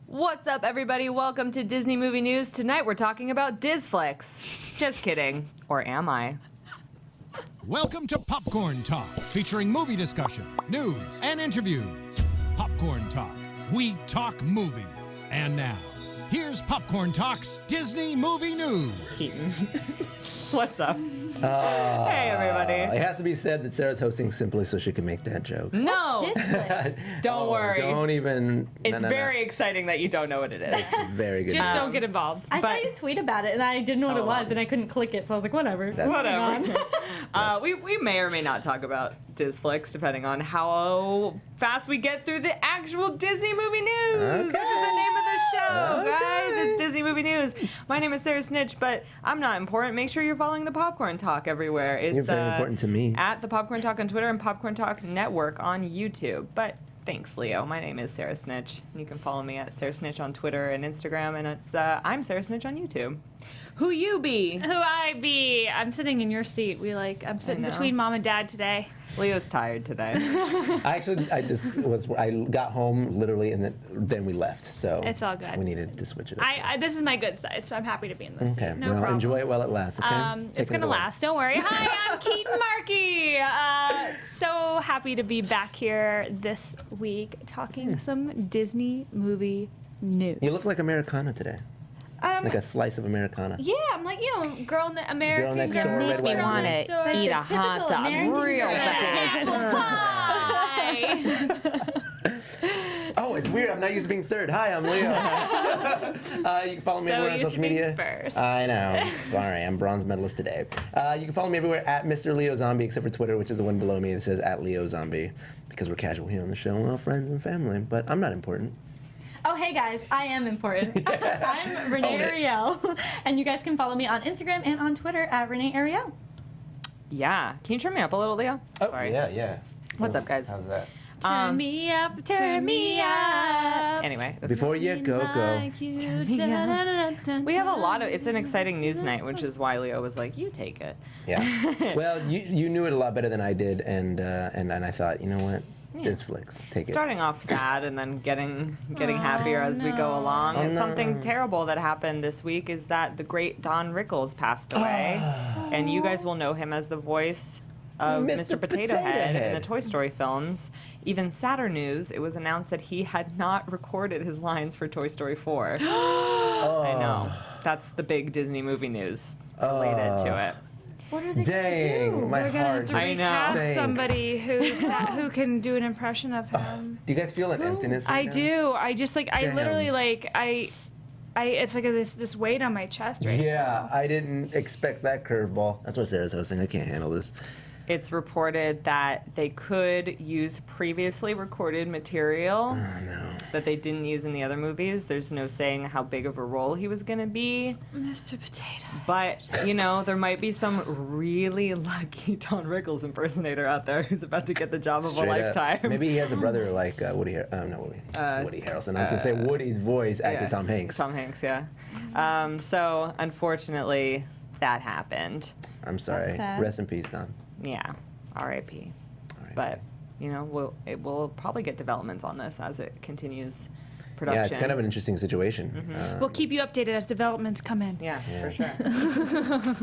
What's up, everybody? Welcome to Disney Movie News. Tonight we're talking about Disflix. Just kidding. Or am I? Welcome to Popcorn Talk, featuring movie discussion, news, and interviews. Popcorn Talk. We talk movies. And now, here's Popcorn Talk's Disney Movie News. Keetin. What's up? Hey, everybody. It has to be said that Sarah's hosting simply so she can make that joke. No. Don't worry. Don't even. It's very exciting that you don't know what it is. It's very good. Just don't get involved. I saw you tweet about it, and I didn't know what it was, and I couldn't click it, so I was like, whatever. We may or may not talk about Disflix, depending on how fast we get through the actual Disney Movie News, which is the name of the show, guys. It's Disney Movie News. My name is Sarah Snitch, but I'm not important. Make sure you're following the Popcorn Talk everywhere. It's You're very important to me. At the Popcorn Talk on Twitter and PopcornTalk Network on YouTube. But thanks, Leo. My name is Sarah Snitch. You can follow me at Sarah Snitch on Twitter and Instagram, and it's I'm Sarah Snitch on YouTube. Who you be? Who I be? I'm sitting in your seat. I'm sitting between mom and dad today. Leo's tired today. I got home literally, and then we left. So It's all good. We needed to switch it up. This is my good side, so I'm happy to be in this Okay, seat. No well, problem. enjoy it while it lasts, okay? It's going to last. Don't worry. Hi, I'm Keetin Marchi. So happy to be back here this week talking some Disney movie news. You look like Americana today. Like a slice of Americana. Yeah, I'm like, girl in the American. Girl next door, red, white, and blue. Eat a hot dog real fast. Apple pie. Oh, it's weird. I'm not used to being third. Hi, I'm Leo. You can follow me everywhere on used social to being media. first. I know. Sorry, I'm bronze medalist today. You can follow me everywhere at Mr. Leo Zombie, except for Twitter, which is the one below me that says at Leo Zombie, because we're casual here on the show, and we're all friends and family. But I'm not important. Oh, hey guys, I am important. I'm Renee Ariel, and you guys can follow me on Instagram and on Twitter at Renee Ariel. Yeah. Can you turn me up a little, Leo? Oh, Sorry. yeah. What's up, guys? How's that? Turn me up, turn me up. Anyway. Before you go. We have a lot of, it's an exciting news night, which is why Leo was like, you take it. Yeah. Well, you knew it a lot better than I did, and I thought, you know what? Disflix, take it. Starting off sad and then getting happier as we go along. And something terrible that happened this week is that the great Don Rickles passed away. And you guys will know him as the voice of Mr. Potato Head in the Toy Story films. Even sadder news, it was announced that he had not recorded his lines for Toy Story 4. I know. That's the big Disney movie news related to it. What are they Dang, gonna do? my We're gonna heart. have to I know. recast somebody who can do an impression of him. Do you guys feel an emptiness right I now? do. I just I Damn. literally it's like this weight on my chest right Yeah, I didn't expect that curveball. That's what Sarah's hosting. I can't handle this. It's reported that they could use previously recorded material that they didn't use in the other movies. There's no saying how big of a role he was going to be. Mr. Potato. But, there might be some really lucky Don Rickles impersonator out there who's about to get the job of Straight a up. lifetime. Maybe he has a brother like Woody Harrelson. I was going to say Woody's voice acted Tom Hanks. Tom Hanks, yeah. So, unfortunately, that happened. I'm sorry. That's sad. Rest in peace, Don. Yeah, R.I.P. But, we'll probably get developments on this as it continues production. Yeah, it's kind of an interesting situation. We'll keep you updated as developments come in. Yeah, for sure.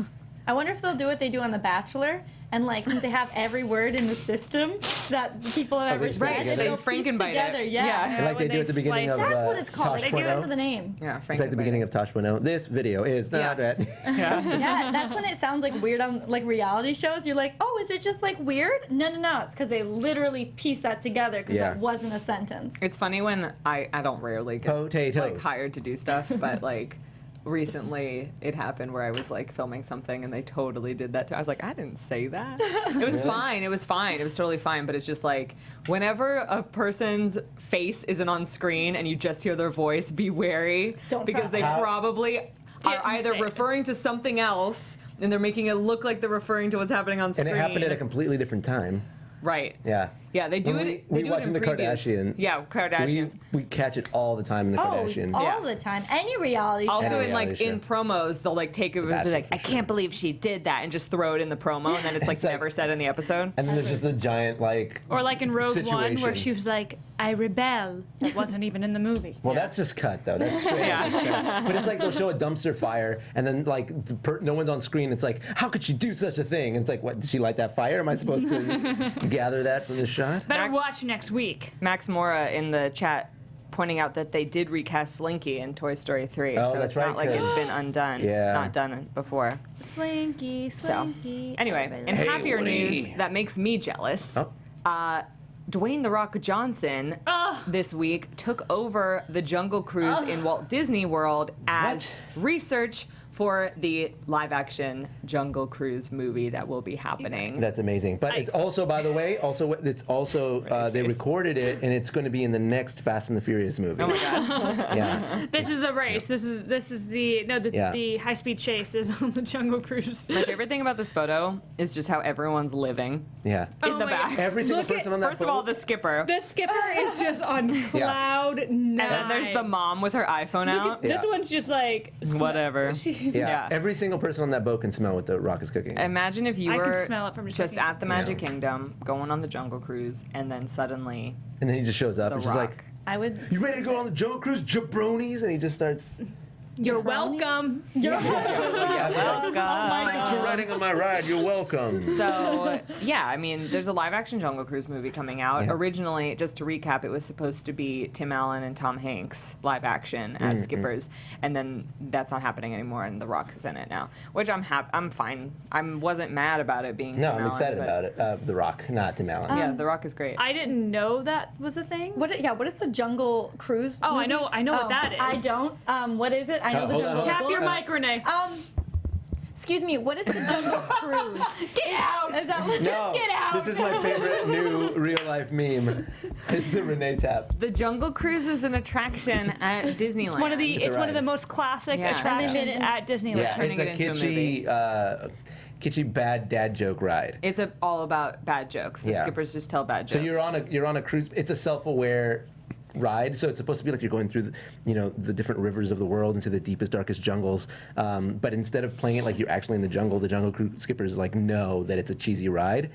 I wonder if they'll do what they do on The Bachelor, and since they have every word in the system that people have ever they said, Right, that they they'll piece Frankenbite it. together. Yeah. And like they do at the beginning of That's what it's called. Tosh I can't remember the Point name. Yeah, It's like the beginning of Tosh Point. This video is not Yeah. it. Yeah, that's when it sounds like weird on reality shows. You're like, oh, is it just weird? No. It's because they literally piece that together because that wasn't a sentence. It's funny when I don't rarely get Potatoes. hired to do stuff, but recently it happened where I was filming something and they totally did that too. I was like, I didn't say that. It was fine. It was totally fine. But it's just whenever a person's face isn't on screen and you just hear their voice, be wary because they probably are either referring to something else and they're making it look like they're referring to what's happening on screen. And it happened at a completely different time. Right. Yeah. Yeah, they do it. We do watching it in the previews. Kardashians. Yeah, Kardashians. We catch it all the time in the Kardashians. all the time. Any reality show. Also Any in reality in show. promos, they'll take it and be Bachelor like, for I sure. can't believe she did that, and just throw it in the promo, and then it's It's never said in the episode. And then there's just a giant Or in Rogue One, where situation. she was like, I rebel. That wasn't even in the movie. Well, that's just cut though. That's straight. Just cut. But it's like they'll show a dumpster fire, and then like no one's on screen. It's like, how could she do such a thing? And it's like, what? Did she light that fire? Am I supposed to gather that from the shot? Better watch next week. Max Mora in the chat pointing out that they did recast Slinky in Toy Story 3, Oh, so that's it's not right, like 'cause- it's been undone. Yeah. Not done before. Slinky, Slinky. So, anyway, in Hey, happier Woody. news that makes me jealous, Oh. Dwayne "The Rock" Johnson this week took over the Jungle Cruise in Walt Disney World as research for the live-action Jungle Cruise movie that will be happening. That's amazing. But it's also, by the way, they recorded it, and it's going to be in the next Fast and the Furious movie. Oh my god! Yeah. This is the race. This is the high speed chase is on the Jungle Cruise. My favorite thing about this photo is just how everyone's living Yeah. in the my back. God. Every single Look at- person on that First of all, boat- the skipper. The skipper is just on cloud nine. And then there's the mom with her iPhone out. This Yeah. one's just like Whatever. yeah. Every single person on that boat can smell what the Rock is cooking. Imagine if you I could were smell it from just just looking. at the Magic Kingdom, going on the Jungle Cruise, and then suddenly And then he just shows up The and she's Rock. like, I would. you ready to go on the Jungle Cruise, jabronis? And he just starts, You're Brownies? welcome. thanks for riding on my ride, you're welcome. So, yeah, I mean, there's a live-action Jungle Cruise movie coming out. Yeah. Originally, just to recap, it was supposed to be Tim Allen and Tom Hanks live-action as skippers, and then that's not happening anymore, and The Rock is in it now, which I'm fine. I wasn't mad about it being No, Tim I'm Allen, excited but- about it. The Rock, not Tim Allen. Yeah, The Rock is great. I didn't know that was a thing. What is the Jungle Cruise? Oh, movie? I know what that is. I don't. What is it? I know the hold on, Jungle. hold on. Tap your mic, Renee. Excuse me. What is the Jungle Cruise? Get out. Is that what? No, get out. this is my favorite new real-life meme. It's the Renee tap. The Jungle Cruise is an attraction at Disneyland. One of the It's a it's one of ride. the most classic Yeah. attractions And they made it at Disneyland. Yeah, turning it's it a into a kitschy bad dad joke ride. It's all about bad jokes. The Yeah. skippers just tell bad So jokes. you're on a cruise. It's a self-aware ride, so it's supposed to be like you're going through the different rivers of the world into the deepest, darkest jungles. But instead of playing it like you're actually in the Jungle Cruise skippers like know that it's a cheesy ride.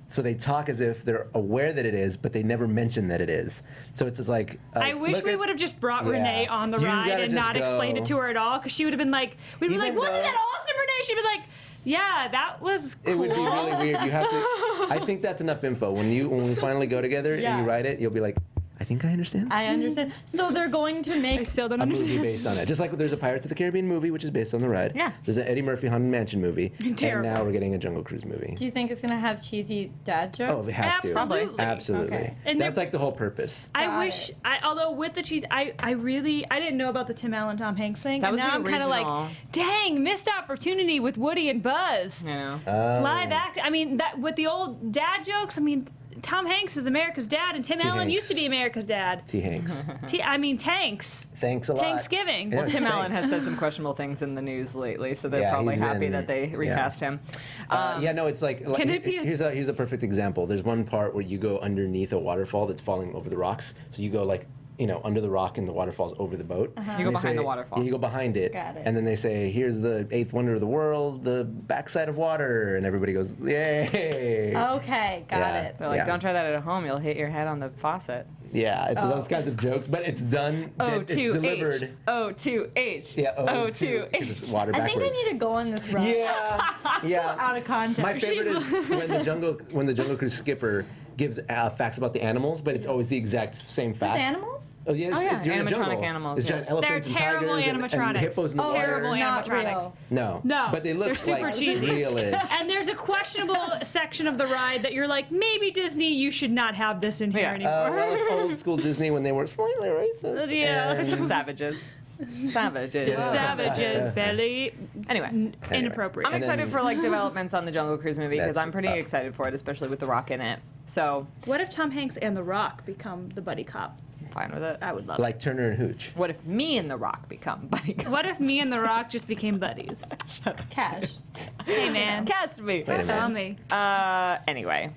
So they talk as if they're aware that it is, but they never mention that it is. So it's just like I wish look we at- would have just brought Yeah. Renee on the You ride gotta and just not explained go. it to her at all, because she would have been like, we'd be like, Even wasn't though- that awesome, Renee? She'd be like, yeah, that was cool. It would be really weird. You have to. I think that's enough info. When we finally go together and Yeah. you write it, you'll be like, I think I understand. I understand. So they're going to I make. still don't A movie understand. based on it. Just like there's a Pirates of the Caribbean movie, which is based on the ride. Yeah. There's an Eddie Murphy Haunted Mansion movie. Terrible. And now we're getting a Jungle Cruise movie. Do you think it's gonna have cheesy dad jokes? Oh, it has Absolutely. to. Absolutely. Okay. And That's they're- like the whole purpose. I Got wish, it. although with the cheese, I didn't know about the Tim Allen, Tom Hanks thing. That and was now the I'm kind of like, original. dang, missed opportunity with Woody and Buzz. You know. Live act. I mean, that with the old dad jokes. I mean, Tom Hanks is America's dad, and Tim T. Allen Hanks. used to be America's dad. T. Hanks. Tanks. Thanks a lot. Thanksgiving. Yeah, Well, Tim Allen thanks. has said some questionable things in the news lately, so they're Yeah, probably he's happy been- that they recast him. Yeah, no, it's like Can it be a- here's a perfect example. There's one part where you go underneath a waterfall that's falling over the rocks. So you go like under the rock and the waterfall's over the boat. You go And they behind the say- waterfall. Yeah, you go behind it. Got it. And then they say, here's the eighth wonder of the world, the backside of water. And everybody goes, yay. Okay, got Yeah. it. They're like, Yeah. don't try that at home. You'll hit your head on the faucet. Yeah, it's those kinds of jokes, but it's done. It's delivered. O2H. Yeah, O2H. It's water I backwards. think I need to go on this ride. Yeah, yeah. Out of context. My favorite is when the Jungle Cruise skipper gives facts about the animals, but it's always the exact same fact. animals? Oh yeah, Oh, yeah, you're in a animatronic jungle. animals, There's yeah. giant elephants They're and terrible tigers and animatronics. hippos in the Oh, water. terrible not animatronics. real. No, No, but they look they're super like cheesy. real-ish. And there's a questionable section of the ride that you're like, maybe Disney, you should not have this in here Yeah. anymore. Well, it's old school Disney when they were slightly racist. Yeah. There's some savages. Savages. Yeah. Savages, very Anyway. inappropriate. I'm excited for developments on the Jungle Cruise movie because That's I'm pretty excited for it, especially with The Rock in it. So, What if Tom Hanks and The Rock become the buddy cop? I'm fine with it. I would love Like Turner and Hooch. What if me and The Rock become buddy it. cops? What if me and The Rock just became buddies? Cash. Hey, man. Cast me. Wait a Tell minute. me. Anyway,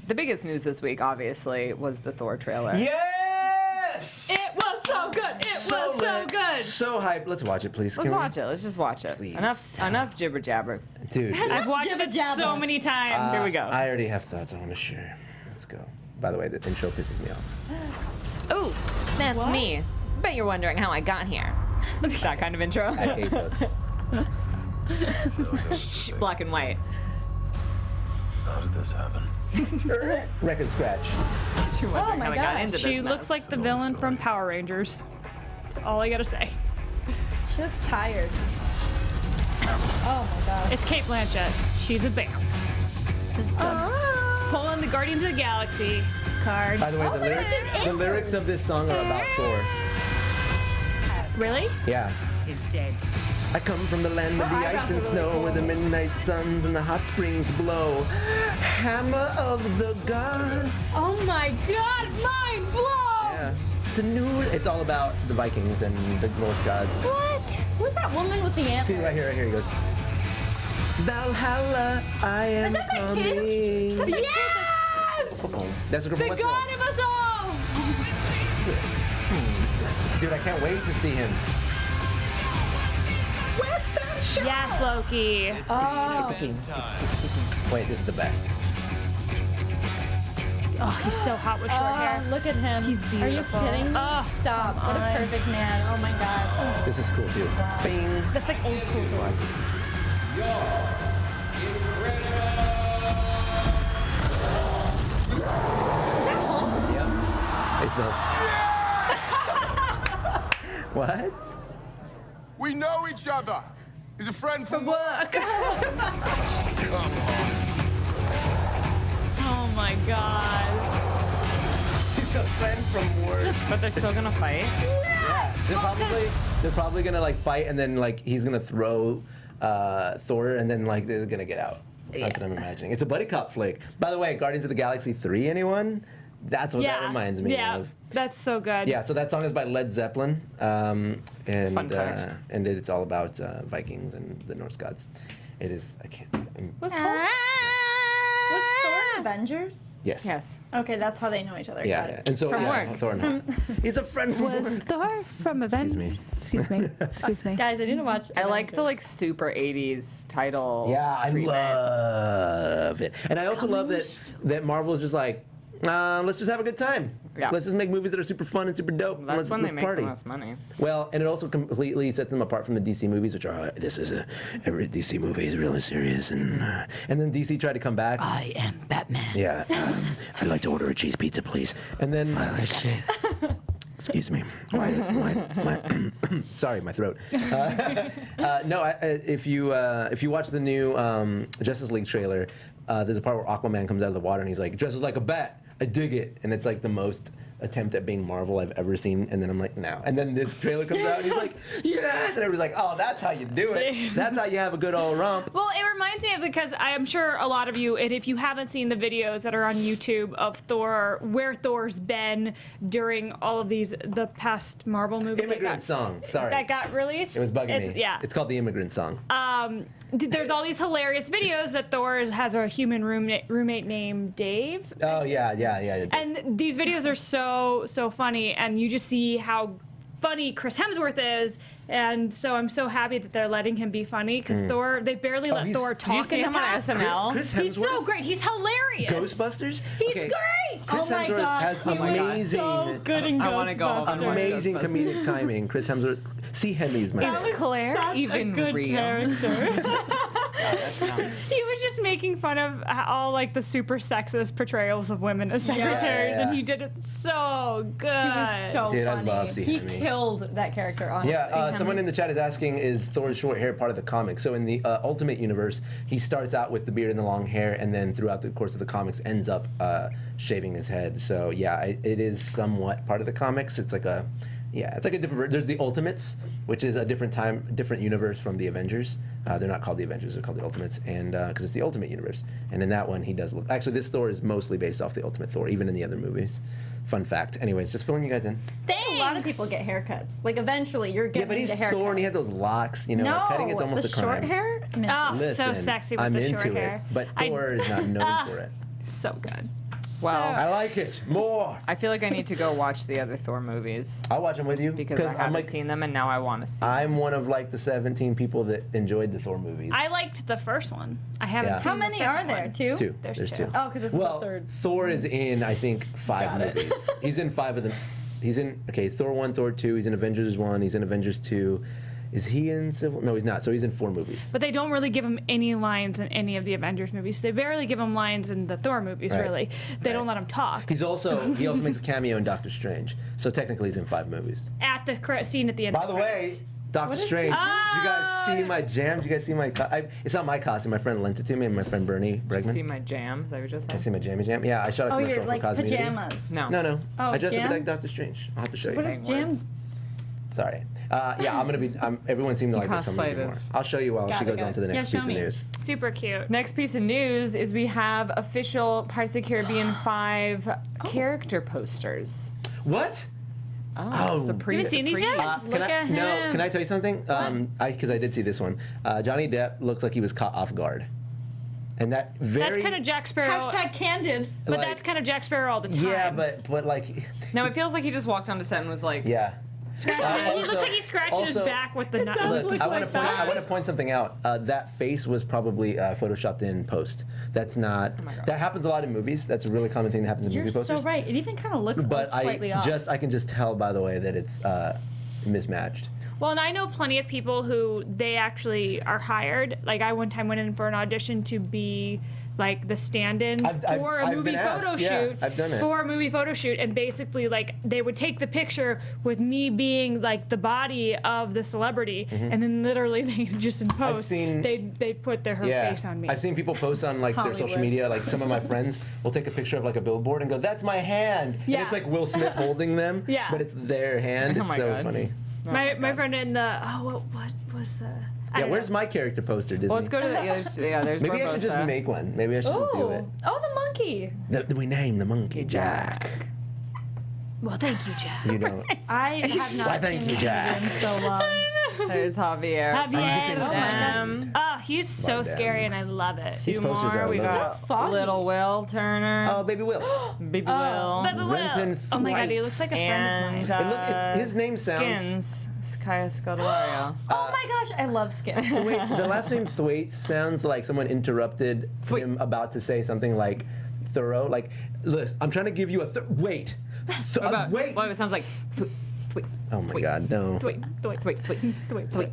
the biggest news this week, obviously, was the Thor trailer. Yes! It was so good. It was so lit. good. So hyped. Let's watch it, please. Let's Can we? watch it. Let's just watch it. Please. Enough jibber jabber. Dude. I've watched it Jibber jabber. so many times. Here we go. I already have thoughts I want to share. Let's go. by the way. The intro pisses me off. Ooh, that's me. Bet you're wondering how I got here. That kind of intro. I hate those. Shh, black and white. How did this happen? Record scratch. You're wondering my how I got God. into She this looks mess. like the villain from Power Rangers. That's all I gotta say. She looks tired. Oh my god. It's Kate Blanchett. She's a bear. Pulling the Guardians of the Galaxy card. By the way, Oh, look at his the lyrics of this song are about Thor. Really? Yeah. He's dead. I come from the land of the ice and snow, where the midnight suns and the hot springs blow. Hammer of the gods. Oh my god, mind blown! Yeah. To new. It's all about the Vikings and the Norse gods. What? Who's that woman with the antlers? See right here, he goes. Valhalla, I am that that kid? coming. Yes! That's the girl from The Westworld. god of us all! Dude, I can't wait to see him. Yes, Loki. Oh. Wait, this is the best. Oh, he's so hot with short hair. Look at him. He's Are you beautiful. kidding me? Oh, Stop. What a on. perfect man. Oh my god. This is cool too. Bing. That's like old school Thor. Yep. It's not. What? We know each other. He's a friend from Work. Come on. Oh my god. He's a friend from work. But they're still gonna fight? Yeah. They're probably gonna like fight, and then like he's gonna throw Thor, and then like they're gonna get out. That's what I'm imagining. It's a buddy cop flick. By the way, Guardians of the Galaxy 3, anyone? That's what that reminds me of. That's so good. Yeah, so that song is by Led Zeppelin, and Fun fact. and it's all about Vikings and the Norse gods. It is. I can't. Was Thor in Avengers? Yes. Yes. Okay, that's how they know each other. Yeah, Got yeah. it. And so From yeah, work. Thor and he's a friend from Was work. Thor from Avengers? me. Excuse me. Excuse me. Guys, I need to watch. I like the Avengers. like super 80s title. Yeah, I treatment. love it, and I also love that Marvel is just like, let's just have a good time. Yeah. Let's just make movies that are super fun and super dope. That's let's when they make party. the most money. Well, and it also completely sets them apart from the DC movies, which are every DC movie is really serious, and then DC tried to come back. I am Batman. Yeah, I'd like to order a cheese pizza, please. And then, excuse me, sorry, my throat. No, if you watch the new Justice League trailer, there's a part where Aquaman comes out of the water and he's like, dresses like a bat. I dig it, and it's like the most attempt at being Marvel I've ever seen. And then I'm like, no. And then this trailer comes out, and he's like, yes, and everybody's like, oh, that's how you do it. That's how you have a good old romp. Well, it reminds me of, because I am sure a lot of you, and if you haven't seen the videos that are on YouTube of Thor, where Thor's been during all of the past Marvel movies. Immigrant Song. Sorry, That got released. it was bugging me. Yeah. It's called the Immigrant Song. There's all these hilarious videos that Thor has a human roommate named Dave. Oh yeah. And these videos are so funny, and you just see how funny Chris Hemsworth is, and so I'm so happy that they're letting him be funny, because Thor, they barely let Thor talk. Do you see in him the on past. SNL? Chris Hemsworth. He's so great. He's hilarious. Ghostbusters. He's Okay. great. Chris Oh my Hemsworth gosh, has he was amazing, so good in I wanna go home and watch amazing Ghostbusters. comedic timing. Chris Hemsworth. See Hemi's my Is Claire even real? He was just making fun of all like the super sexist portrayals of women as secretaries, Yeah. and he did it so good. He was so Dude, I funny. love seeing He him. killed that character, honestly. Yeah, someone in the chat is asking, is Thor's short hair part of the comic? So in the Ultimate Universe, he starts out with the beard and the long hair, and then throughout the course of the comics ends up shaving his head. So yeah, it is somewhat part of the comics. It's like a different. There's the Ultimates, which is a different universe from the Avengers. They're not called the Avengers; they're called the Ultimates, and because it's the Ultimate Universe. And in that one, he does look. Actually, this Thor is mostly based off the Ultimate Thor, even in the other movies. Fun fact. Anyways, just filling you guys in. A lot of people get haircuts. Like, eventually, you're Yeah, getting but he's the haircut. Thor, and he had those locks. You know, No, cutting it's almost the a crime. short hair? Oh, Listen, so sexy with I'm the into short it, hair. but Thor is not known for it. So good. Well, I like it more. I feel like I need to go watch the other Thor movies I'll watch them with you because I haven't seen them and now I want to see them. I'm one of like the 17 people that enjoyed the Thor movies. I liked the first one. I haven't Yeah. seen How the many second are there? one. Two? There's two. two. Oh, because this is Well, the third. Thor is in, I think, 5 Got it. movies. He's in 5 of them. He's in, Thor 1, Thor 2, he's in Avengers 1, he's in Avengers 2. Is he in Civil? No, he's not. So he's in 4 movies. But they don't really give him any lines in any of the Avengers movies. They barely give him lines in the Thor movies, Right. really. They don't Right. let him talk. He also makes a cameo in Doctor Strange. So technically he's in 5 movies. At the scene at the end By of the the way, credits. Doctor What is Strange, he? did you guys see my jam? Did you guys see my it's not my costume. My friend lent it to me and my friend Bernie Did you see Bregman. my jam? Is that what you just I said? see my jammy jam. Yeah, I shot a Oh, commercial you're for like Cosmetics. pajamas. No. No. Oh, I dressed up jam? like Doctor Strange. I'll have to show What you. is jam? words. Sorry. Yeah, I'm gonna be. Everyone seemed to like it, so I'm gonna cosplayed be more. as- I'll show you while Got she it, goes got on it. to the Yeah, next show piece me. of news. Super cute. Next piece of news is we have official Pirates of the Caribbean 5 character posters. What? Oh, surprise! You haven't seen these yet? Can Look I, at no, him. can I tell you something? Because I did see this one. Johnny Depp looks like he was caught off guard, and that very. That's kind of Jack Sparrow. Hashtag candid. but like- that's kind of Jack Sparrow all the time. Yeah, but like, No, it feels like he just walked onto set and was like, yeah. He looks like he's scratching his also- back with the knife. Look, I want like to point. that. I want to point something out. That face was probably photoshopped in post. That's not. my God. That happens a lot in movies. That's a really common thing that happens in You're movie posters. so right. It even kind of looks But slightly off. I can just tell by the way that it's mismatched. Well, and I know plenty of people who they actually are hired. Like I one time went in for an audition to be like the stand-in for a I've movie been asked. photo Yeah, shoot. I've done it. For a movie photo shoot, and basically like they would take the picture with me being like the body of the celebrity, and then literally they just in post seen- they put her face on me. I've seen people post on like their social Hollywood. media. Like some of my friends will take a picture of like a billboard and go, "That's my hand," and Yeah. it's like Will Smith holding them. Yeah. But it's their hand. Oh It's my so God. funny. my friend in the what was the I Yeah, don't where's know. my character poster, Disney? well, let's go to the there's Maybe I should just Barbosa. make one. Maybe I should just do it. Oh, the monkey. We name the monkey Jack. Well, thank you, Jack. You know. I have not Why, thank seen you, him Jack. in so long. There's Javier. Javier. Oh my gosh. Oh, he's so By them. scary, and I love it. These Two posters more. are We lovely. got So foggy. Little Will Turner, Oh, baby Will. Baby Will, But Will. Renton Oh my God, he Thwaites. looks like a and friend of mine. And look, his name sounds. Skins, Kaya Scodelario. Oh my gosh, I love Skins. Wait, the last name Thwaites sounds like someone interrupted him about to say something like thorough. Like, listen, I'm trying to give you a wait. Wait. Well, it sounds like. Oh my God, no. Wait.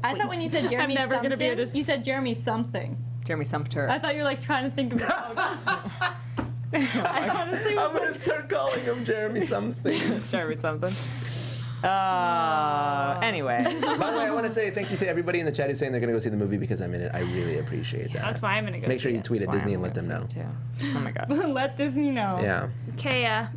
I thought when you said Jeremy never something, gonna be able to- you said Jeremy something. Jeremy Sumpter. I thought you were like trying to think of it. I honestly I'm was gonna start calling him Jeremy something. Jeremy something. Anyway. By the way, I want to say thank you to everybody in the chat who's saying they're gonna go see the movie because I'm in it. I really appreciate that. That's why I'm gonna go. Make sure you tweet at That's why Disney I'm and let them know. gonna say it too. Oh my God. let Disney know. Yeah. Kaya.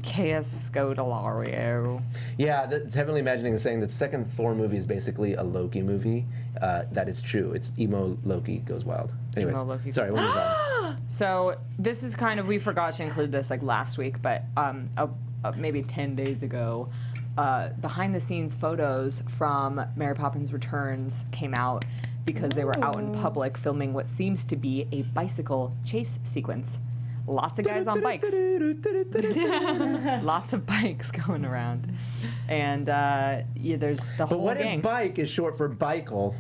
Kaya Scodelario. Yeah, that's Heavenly Imagining is saying that the second Thor movie is basically a Loki movie. That is true. It's emo Loki goes wild. Anyways, Emo Loki. sorry, we'll move on. So this is kind of, we forgot to include this like last week, but maybe 10 days ago, behind the scenes photos from Mary Poppins Returns came out because they were out in public filming what seems to be a bicycle chase sequence. Lots of guys on bikes. Lots of bikes going around. And yeah, there's the But whole what gang. if bike is short for bicycle,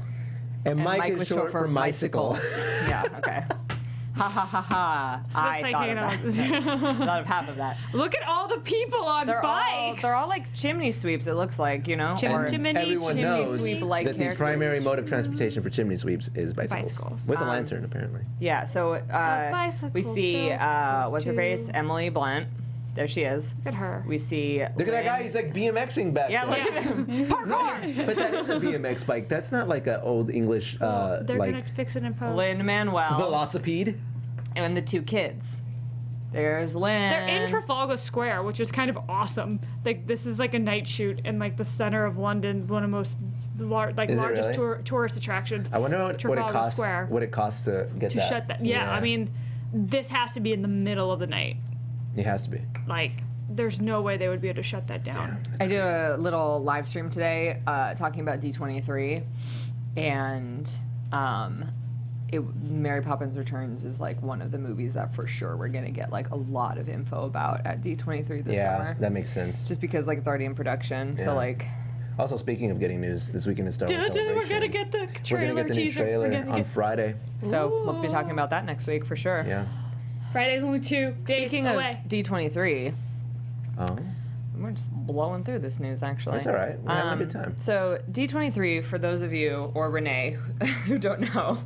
and Mike Mike is was short for bicycle? Yeah, okay. Ha ha ha ha. I like, thought you of that. Thought of half of that. Look at all the people on bikes. They're all like chimney sweeps, it looks like, you know? Or Chimney Everyone chimney knows sweep-like that the characters. primary mode of transportation for chimney sweeps is bicycles. Bicycles. With a lantern, apparently. yeah, so bicycle we see, go what's her to- face? Emily Blunt. There she is. Look at her. We see. Look at that guy, he's like BMXing back Yeah, there. look at him. But that is a BMX bike. That's not like an old English, They're like, gonna fix it in post. Lin Manuel velocipede. and the two kids. There's Lynn. They're in Trafalgar Square, which is kind of awesome. Like this is like a night shoot in like the center of London, one of the most Is it largest really? tourist attractions. I wonder what it Trafalgar costs. Square. What it costs to get To shut that. Yeah, I mean, this has to be in the middle of the night. it has to be. Like, there's no way they would be able to shut that down. I did a little live stream today talking about D23, and Mary Poppins Returns is like one of the movies that for sure we're gonna get like a lot of info about at D23 this summer. Yeah, that makes sense. Just because like it's already in production, so Yeah. like. Also, speaking of getting news, this weekend is Star Wars Celebration. We're gonna get the trailer We're gonna get the new teaser. trailer on Friday. So we'll be talking about that next week for sure. Yeah. Friday's only 2 days Speaking away. of D23, Oh. we're just blowing through this news actually. That's all right. We're having a good time. So D23, for those of you, or Renee, who don't know,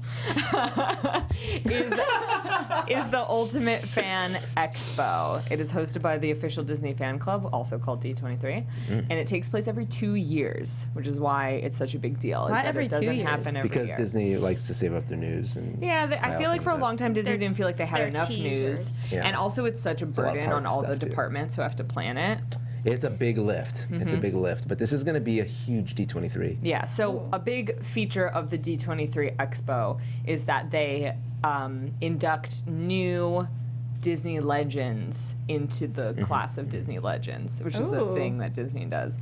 is the Ultimate Fan Expo. It is hosted by the official Disney fan club, also called D23, and it takes place every 2 years, which is why it's such a big deal. Why is that every it 2 doesn't years? happen every Because year. Disney likes to save up their news. And Yeah, I feel like for a long time Disney They're- didn't feel like they had they're enough teasers. news, Yeah. and also it's such a a lot of burden park on all the stuff, too. departments who have to plan it. It's a big lift. It's a big lift. But this is going to be a huge D23. Yeah, so a big feature of the D23 Expo is that they induct new Disney legends into the class of Disney legends, which is a Ooh. thing that Disney does.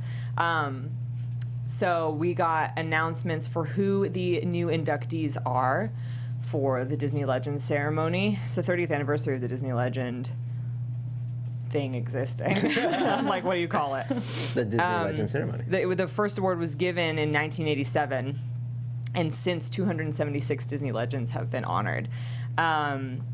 So we got announcements for who the new inductees are for the Disney Legends ceremony. It's the 30th anniversary of the Disney Legend thing existing. I'm like, what do you call it? The Disney Legend Ceremony. The first award was given in 1987, and since 276 Disney Legends have been honored.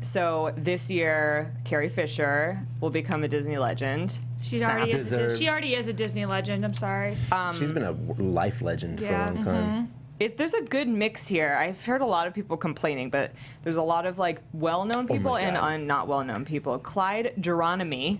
So this year, Carrie Fisher will become a Disney Legend. She already Deserved. she already is a Disney legend. I'm sorry. She's been a life legend yeah. for a long time. There's a good mix here. I've heard a lot of people complaining, but there's a lot of like well-known people my and God. not well-known people. Clyde Geronimi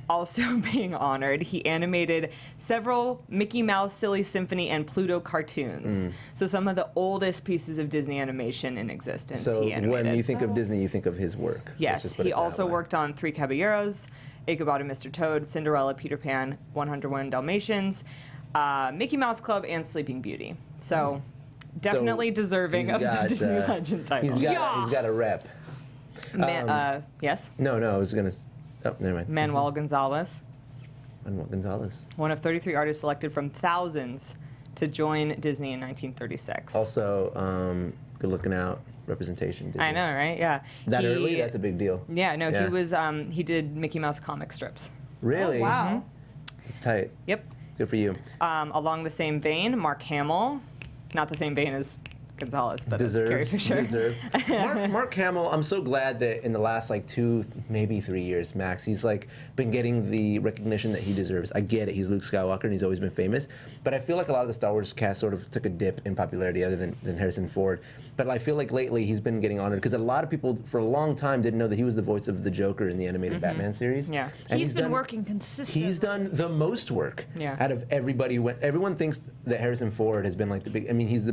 also being honored. He animated several Mickey Mouse, Silly Symphony, and Pluto cartoons. So some of the oldest pieces of Disney animation in existence So he animated. when you think of Disney, you think of his work. Let's Yes, just put he it that also way. worked on Three Caballeros, Ichabod and Mr. Toad, Cinderella, Peter Pan, 101 Dalmatians, Mickey Mouse Club, and Sleeping Beauty. So definitely deserving he's of got, the Disney Legend title. He's got a rep. Yes, No, I was going to... Oh, never mind. Manuel Gonzalez, Manuel Gonzalez. one of 33 artists selected from thousands to join Disney in 1936. Also, good looking out representation. Disney. I know, right? Yeah. That He- early? That's a big deal. Yeah, no, Yeah. he was. He did Mickey Mouse comic strips. Really? Oh, wow. It's tight. Yep. Good for you. Along the same vein, Mark Hamill, not the same vein as Gonzalez, but as Carrie Fisher. Deserved. Mark Hamill, I'm so glad that in the last like 2, maybe 3 years max, he's like been getting the recognition that he deserves. I get it, he's Luke Skywalker and he's always been famous, but I feel like a lot of the Star Wars cast sort of took a dip in popularity other than Harrison Ford. But I feel like lately he's been getting honored because a lot of people for a long time didn't know that he was the voice of the Joker in the animated Batman series. Yeah. And He's been done- working consistently. He's done the most work Yeah. out of everybody. Everyone thinks that Harrison Ford has been like the big. I mean, he's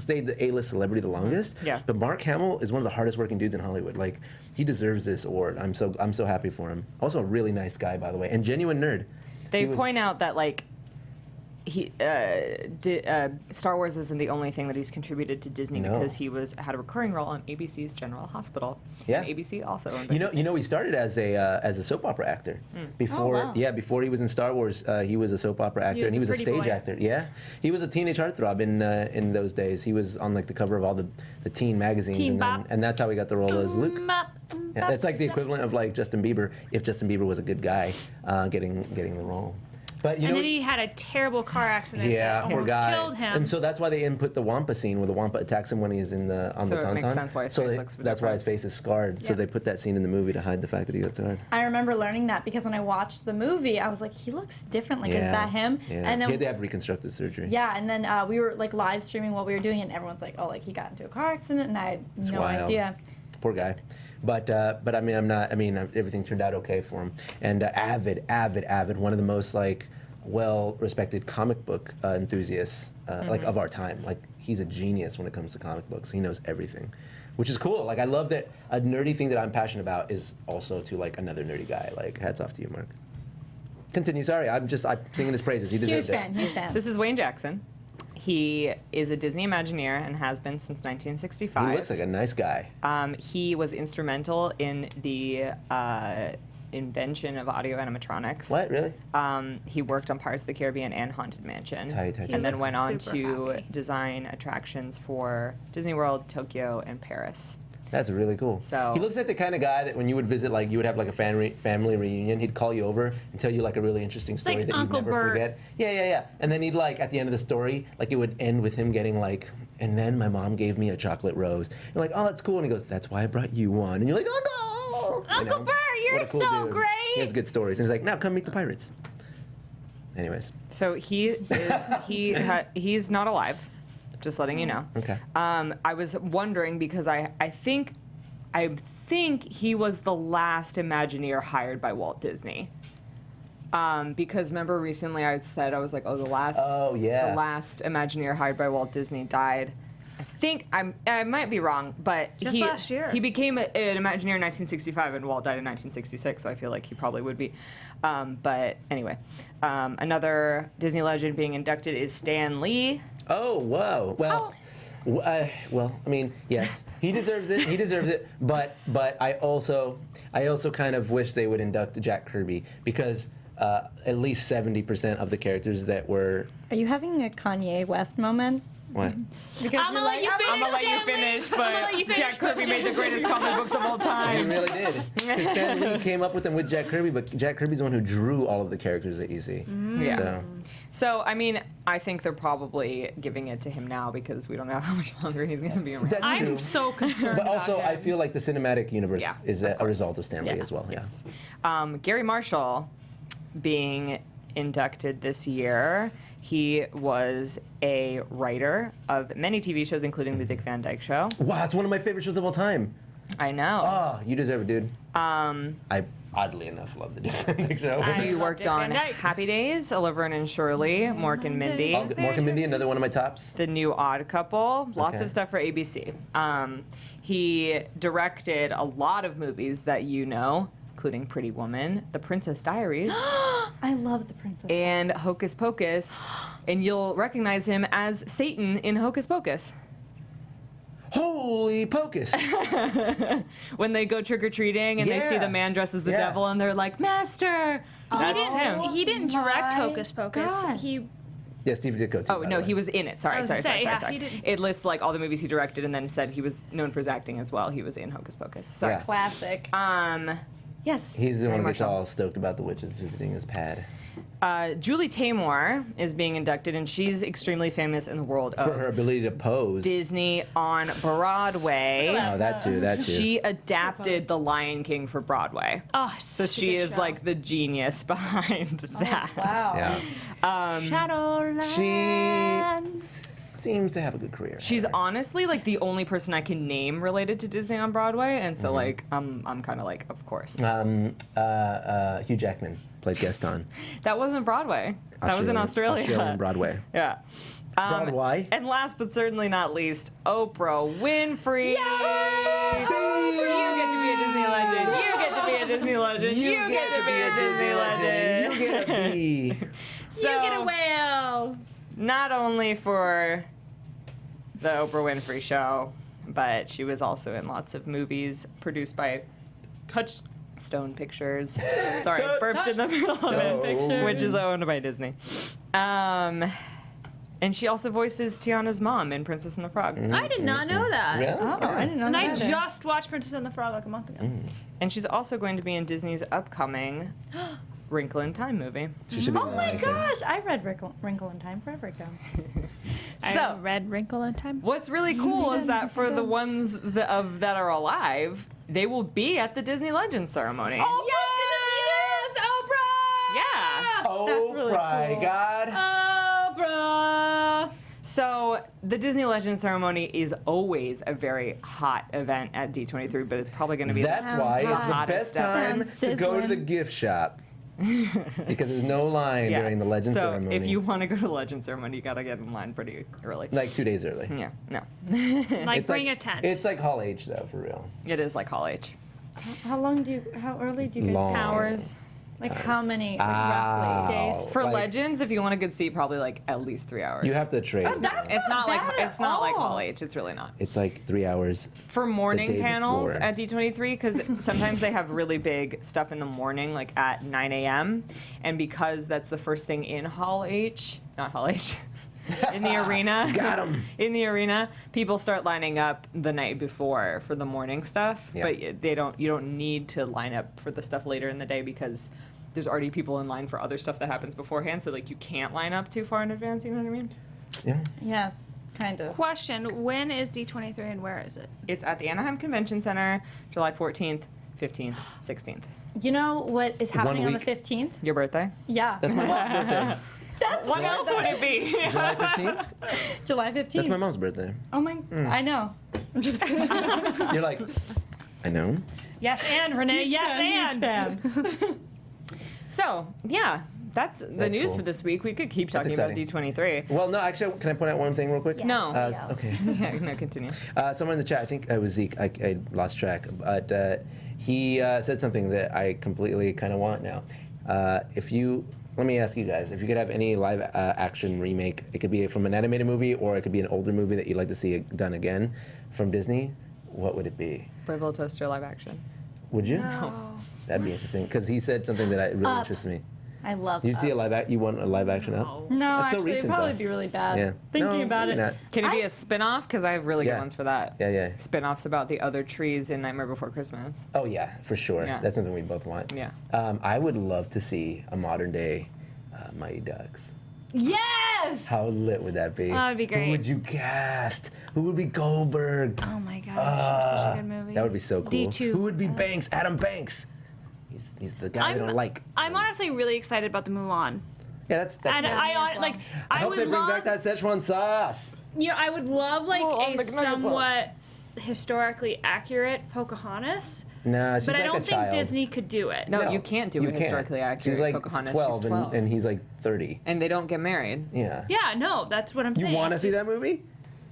stayed the A-list celebrity the longest. Yeah. But Mark Hamill is one of the hardest working dudes in Hollywood. Like, he deserves this award. I'm so happy for him. Also, a really nice guy, by the way, and genuine nerd. They He was- point out that like Star Wars isn't the only thing that he's contributed to Disney No. because he had a recurring role on ABC's General Hospital. Yeah. And ABC also owned by You Disney. know, he started as a soap opera actor before. Oh, wow. Yeah, before he was in Star Wars, he was a soap opera actor, was and he the was a pretty stage boy. actor. Yeah, he was a teenage heartthrob in those days. He was on like the cover of all the teen magazines, Teen and, Bop. and that's how he got the role as Luke. Yeah, that's like the equivalent of like Justin Bieber if Justin Bieber was a good guy, getting the role. But you And know, then he had a terrible car accident yeah, that poor almost guy. killed him. And so that's why they input the Wampa scene where the Wampa attacks him when he's on the So it tauntaun. makes sense why his face looks that's why different. his face is scarred. So Yeah. they put that scene in the movie to hide the fact that he got scarred. I remember learning that because when I watched the movie, I was like, he looks different. Like, is that him? Yeah. And then he had to have reconstructive surgery. yeah, and then we were like live streaming what we were doing, and everyone's like, oh, like he got into a car accident, and I had It's no wild. idea. Poor guy. But I mean, everything turned out okay for him. And avid, one of the most like well-respected comic book enthusiasts like of our time. Like, he's a genius when it comes to comic books. He knows everything, which is cool. Like, I love that a nerdy thing that I'm passionate about is also to like another nerdy guy. Like, hats off to you, Mark. Continue. Sorry, I'm singing his praises. He deserves it. Huge fan. This is Wayne Jackson. He is a Disney Imagineer and has been since 1965. He looks like a nice guy. He was instrumental in the invention of audio animatronics. What, really? He worked on Pirates of the Caribbean and Haunted Mansion. Tight. And then went on super to happy. design attractions for Disney World, Tokyo, and Paris. That's really cool. So- he looks like the kind of guy that when you would visit, like you would have like a family reunion, he'd call you over and tell you like a really interesting story like that Uncle you'd never Bert. forget. Yeah. And then he'd like at the end of the story, like it would end with him getting like, and then my mom gave me a chocolate rose. You're like, oh, that's cool. And he goes, that's why I brought you one. And you're like, oh no! Uncle Bert, you're What a cool so dude. great. He has good stories. And he's like, now come meet the pirates. Anyways. So he's not alive. Just letting you know. Okay. I was wondering because I think he was the last Imagineer hired by Walt Disney. Because remember recently I said I was like, the last Imagineer hired by Walt Disney died. I think I might be wrong, but Just last year. he became an Imagineer in 1965 and Walt died in 1966, so I feel like he probably would be. But anyway, another Disney legend being inducted is Stan Lee. Oh, whoa. Well, well, I mean, yes, he deserves it. He deserves it. But I also kind of wish they would induct Jack Kirby because at least 70% of the characters that were. Are you having a Kanye West moment? What? Because I'm gonna let you finish. I'm gonna let you finish, but Jack Kirby made the greatest comic books of all He time. really did. Because Stan Lee came up with them with Jack Kirby, but Jack Kirby's the one who drew all of the characters that you see. Yeah. So, I mean, I think they're probably giving it to him now because we don't know how much longer he's going to be around. That's I'm true. so concerned But also, about I him. feel like the cinematic universe Yeah, is of a course. result of Stan Lee as well. Yes. Gary Marshall being inducted this year. He was a writer of many TV shows, including The Dick Van Dyke Show. Wow, it's one of my favorite shows of all time. I know. Oh, you deserve it, dude. I oddly enough love the Dick Van Dyke Show. You love worked Dick Van on Dyke. Happy Days, Laverne and Shirley, Mork and Mindy, Oh, Mork and Mindy, another one of my tops. The New Odd Couple, lots Okay. of stuff for ABC. He directed a lot of movies that you know, including Pretty Woman, The Princess Diaries, I love the princess. and Hocus Pocus. And you'll recognize him as Satan in Hocus Pocus. Holy pocus! When they go trick-or-treating and they see Yeah. the man dressed as the Yeah. devil and they're like, Master! That's him. He didn't direct my Hocus Pocus. gosh. He Yeah, Steve Ditko too. Oh, by no, the way. he was in it. Sorry. he didn't- It lists like all the movies he directed and then said he was known for his acting as well. He was in Hocus Pocus. Sorry. Yeah. Classic. Yes. He's the one who gets Marshall. all stoked about the witches visiting his pad. Julie Taymor is being inducted, and she's extremely famous in the world For of her ability to pose. Disney on Broadway. Oh, that too, that too. She adapted The Lion King for Broadway. oh, So such a she good is show. like the genius behind that. Wow. Yeah. Shadowlands. She seems to have a good career. She's honestly like the only person I can name related to Disney on Broadway, and so like I'm kind of like, of course. Hugh Jackman played Gaston. That wasn't Broadway. That was in Australia. Australian Broadway. Yeah. Broadway. And last but certainly not least, Oprah Winfrey. Yay! You get to be a Disney legend. You get to be a Disney legend. You get to be a Disney legend. You get to be. So, You get a whale. not only for the Oprah Winfrey Show, but she was also in lots of movies produced by Touchstone Pictures. Sorry, I burped in the middle of it, which is owned by Disney. And she also voices Tiana's mom in Princess and the Frog. I did not know that. Really? Oh, I didn't know And that. I either. just watched Princess and the Frog like a month ago. And she's also going to be in Disney's upcoming Wrinkle in Time movie. She should be Oh in my Lion King. gosh, I read Wrinkle in Time forever ago. I So- read Wrinkle in Time. What's really cool is that for the ones that are alive, they will be at the Disney Legends ceremony. Oh, yes! Oprah! Yeah. Oh That's really my cool. God. Oprah! So the Disney Legends ceremony is always a very hot event at D23, but it's probably going to be That's why it's the hottest best time Sounds to go to the sizzling. gift shop. Because there's no line Yeah. during the Legend so ceremony. if you want to go to the Legends ceremony, you got to get in line pretty early. Like 2 days early. Yeah, no. Like, It's bring like, a tent. It's like Hall H though, for real. It is like Hall H. How early do you guys Long. get? Hours. Like time. how many Ow. roughly? Days. For Like, Legends, if you want a good seat, probably like at least 3 hours. you have to trade. Oh, that's It's not like bad at it's not like all. Hall H. It's really not. It's like 3 hours. For The morning day panels before. at D23, because sometimes they have really big stuff in the morning, like at 9 a.m. And because that's the first thing in Hall H, not Hall H, in the arena. Got 'em. In the arena, people start lining up the night before for the morning stuff, Yeah. but you don't need to line up for the stuff later in the day because there's already people in line for other stuff that happens beforehand. So like you can't line up too far in advance. You know what I mean? Yeah. Yes, kind of. Question: when is D23 and where is it? It's at the Anaheim Convention Center, July 14th, 15th, 16th. You know what is happening on the week. 15th? Your birthday? Yeah. That's my mom's birthday. That's What else would it be? July 15th? July 15th. That's my mom's birthday. Oh my, I know. I'm just kidding. You're like, I know. Yes, and Renee. Yes, and. Fan. So, yeah, that's the That's news cool. for this week. We could keep That's talking about exciting. D23. Well, no, actually, can I point out one thing real quick? No. Okay. Yeah, no, continue. Someone in the chat, I think it was Zeke, I lost track, but he said something that I completely kind of want now. Let me ask you guys, if you could have any live action remake, it could be from an animated movie or it could be an older movie that you'd like to see done again from Disney, what would it be? Brave Little Toaster live action. Would you? No. That'd be interesting, because he said something that really interests me. I love You see Up. you want a live action Up? No, That's so actually, recent, it'd probably though. be really bad. Yeah. Thinking No, about it. maybe not. Can it be a spin-off? Because I have really Yeah. good ones for that. Yeah. Spin-offs about the other trees in Nightmare Before Christmas. Oh yeah, for sure. Yeah. That's something we both want. Yeah. I would love to see a modern day Mighty Ducks. Yes. How lit would that be? That would be great. Who would you cast? Who would be Goldberg? Oh my gosh, such a good movie. That would be so cool. D2. Who would be Banks? Adam Banks. He's the guy I don't like. I'm honestly really excited about the Mulan. Yeah, that's And fun. I I hope would they bring love, back that Szechuan sauce. I would love like Mulan a McNugget sauce. somewhat historically accurate Pocahontas, Nah, she's but like I don't a think child. Disney could do it. No, you can't do you it historically accurate. She's like Pocahontas. 12, She's 12. And he's like 30. And they don't get married. Yeah. Yeah, no, that's what I'm You saying. want to see that movie?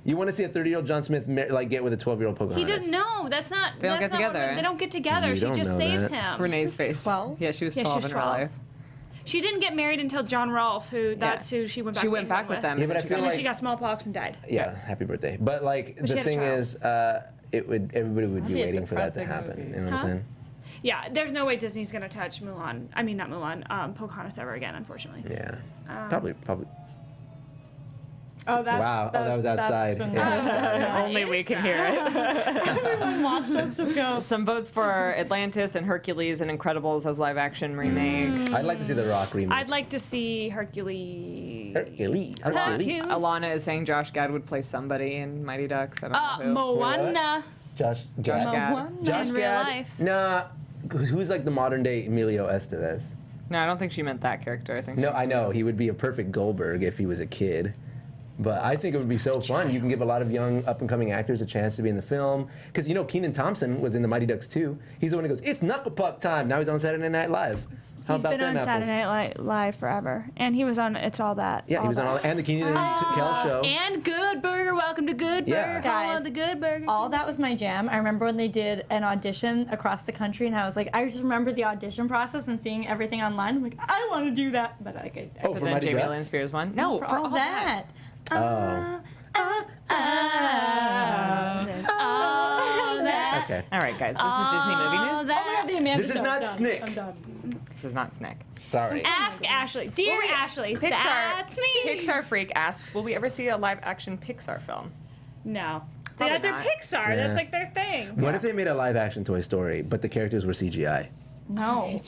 You want to see a 30-year-old John Smith get with a 12-year-old He Pocahontas? doesn't. No, that's not. They don't that's get not what- together. They don't get together. You She don't just know saves that. him. Renee's face. 12? Yeah, she was Yeah, 12 she was in real 12. life. She didn't get married until John Rolfe, who that's who she went back. She to went back England with them. Yeah, and but then I she feel got- And then like- she got smallpox and died. Yeah, happy birthday. But like But she the had a thing child. is, everybody would be be a waiting for that to depressing happen. movie. You know what Huh? I'm saying? Yeah, there's no way Disney's gonna touch Mulan. I mean, not Mulan. Pocahontas ever again, unfortunately. Yeah. Probably. Oh, that's Wow. Oh, that was outside. From Yeah. Only we can hear it. Watch, let's just go. Some votes for Atlantis and Hercules and Incredibles as live action remakes. I'd like to see the Rock remake. I'd like to see Hercules. Hercules. Hercules. Alana is saying Josh Gad would play somebody in Mighty Ducks. I don't know who. Moana Josh Josh Gad. Gad. Josh in real Gad. life. Nah. Who's like the modern day Emilio Estevez? No, I don't think she meant that character. I think. No, she I meant know he would be a perfect Goldberg if he was a kid. But I think it would be so fun. You can give a lot of young, up-and-coming actors a chance to be in the film. Because, Kenan Thompson was in the Mighty Ducks 2. He's the one who goes, "It's Knuckle Puck time." Now he's on Saturday Night Live. How He's about been them on apples? Saturday Night Live forever, and he was on It's All That. Yeah, he was on all, and the Keenan and Kel show. And Good Burger. Welcome to Good Yeah. Burger. Guys, Home of the Good Burger. All that was my jam. I remember when they did an audition across the country, and I was like, I just remember the audition process and seeing everything online. I'm like, I want to do that, but like, I Oh, For for the Mighty Jamie Ducks? Lynn Spears one. No, for all that. Oh. Okay. All right, guys. This is Disney movie news. Oh my God, the Amanda This is Show. not Done. Snick. I'm done. This is not Snick. Sorry. Ask Ashley. Dear Ashley, Pixar. that's me. Pixar freak asks, will we ever see a live-action Pixar film? No. Probably They're not. Pixar. Yeah. That's like their thing. What if they made a live-action Toy Story, but the characters were CGI? No.